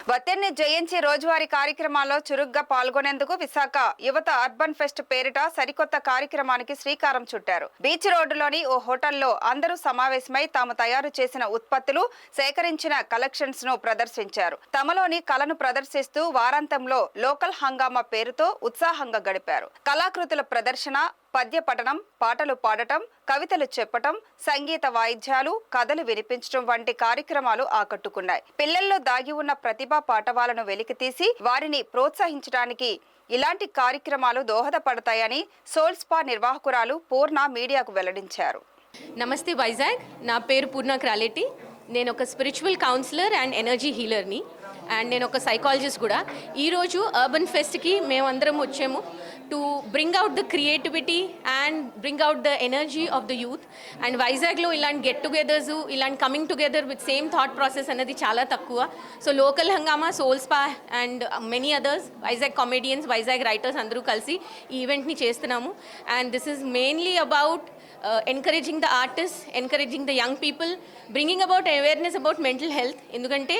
వత్తిని జయించి రోజువారీ కార్యక్రమాల్లో చురుగ్గా పాల్గొనేందుకు విశాఖ యువత అర్బన్ ఫెస్ట్ పేరిట సరికొత్త కార్యక్రమానికి శ్రీకారం చుట్టారు. బీచ్ రోడ్డులోని ఓ హోటల్లో అందరూ సమావేశమై తాము తయారు చేసిన ఉత్పత్తులు, సేకరించిన కలెక్షన్స్ ను ప్రదర్శించారు. తమలోని కళను ప్రదర్శిస్తూ వారాంతంలో లోకల్ హంగామా పేరుతో ఉత్సాహంగా గడిపారు. కళాకృతుల ప్రదర్శన, పద్య పఠనం, పాటలు పాడటం, కవితలు చెప్పటం, సంగీత వాయిద్యాలు, కథలు వినిపించడం వంటి కార్యక్రమాలు ఆకట్టుకున్నాయి. పిల్లల్లో దాగి ఉన్న ప్రతిభా పాటవాలను వెలికితీసి వారిని ప్రోత్సహించడానికి ఇలాంటి కార్యక్రమాలు దోహదపడతాయని సోల్ స్పా నిర్వాహకురాలు పూర్ణ మీడియాకు వెల్లడించారు. నమస్తే వైజాగ్, నా పేరు పూర్ణ క్రాలేటి. నేను ఒక స్పిరిచువల్ కౌన్సిలర్ అండ్ ఎనర్జీ హీలర్ని, అండ్ నేను ఒక సైకాలజిస్ట్ కూడా. ఈరోజు అర్బన్ ఫెస్ట్కి మేమందరం వచ్చాము to bring out the creativity and bring out the energy of the youth. And వైజాగ్లో ఇలాంటి గెట్ టుగెదర్స్, ఇలాంటి coming together with same thought process అనేది చాలా తక్కువ. So local Hungama, soul spa and many others, Vizag comedians, Vizag writers అందరూ కలిసి ఈ ఈవెంట్ని చేస్తున్నాము. And this is mainly about encouraging the artists, encouraging the young people, bringing about awareness about mental health. ఎందుకంటే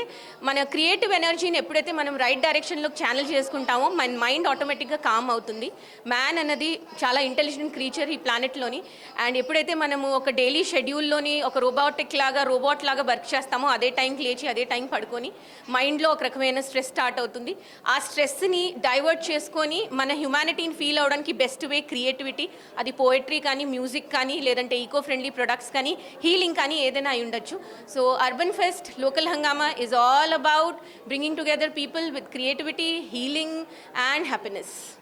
మన క్రియేటివ్ ఎనర్జీని ఎప్పుడైతే మనం రైట్ డైరెక్షన్లోకి ఛానల్ చేసుకుంటామో మన మైండ్ ఆటోమేటిక్గా కామ్ అవుతుంది. మ్యాన్ అన్నది చాలా ఇంటెలిజెంట్ క్రీచర్ ఈ ప్లానెట్లోని. అండ్ ఎప్పుడైతే మనము ఒక డైలీ షెడ్యూల్లోని ఒక రోబోట్ లాగా వర్క్ చేస్తామో, అదే టైంకి లేచి అదే టైం పడుకొని మైండ్లో ఒక రకమైన స్ట్రెస్ స్టార్ట్ అవుతుంది. ఆ స్ట్రెస్ని డైవర్ట్ చేసుకొని మన హ్యుమానిటీని ఫీల్ అవడానికి బెస్ట్ వే క్రియేటివిటీ. అది పోయట్రీ కానీ, మ్యూజిక్ కానీ, లేదంటే ఈకో ఫ్రెండ్లీ ప్రొడక్ట్స్ కానీ, హీలింగ్ కానీ ఏదైనా అయి ఉండొచ్చు. సో అర్బన్ ఫెస్ట్ లోకల్ హంగామా is all about bringing together people with creativity, healing and happiness.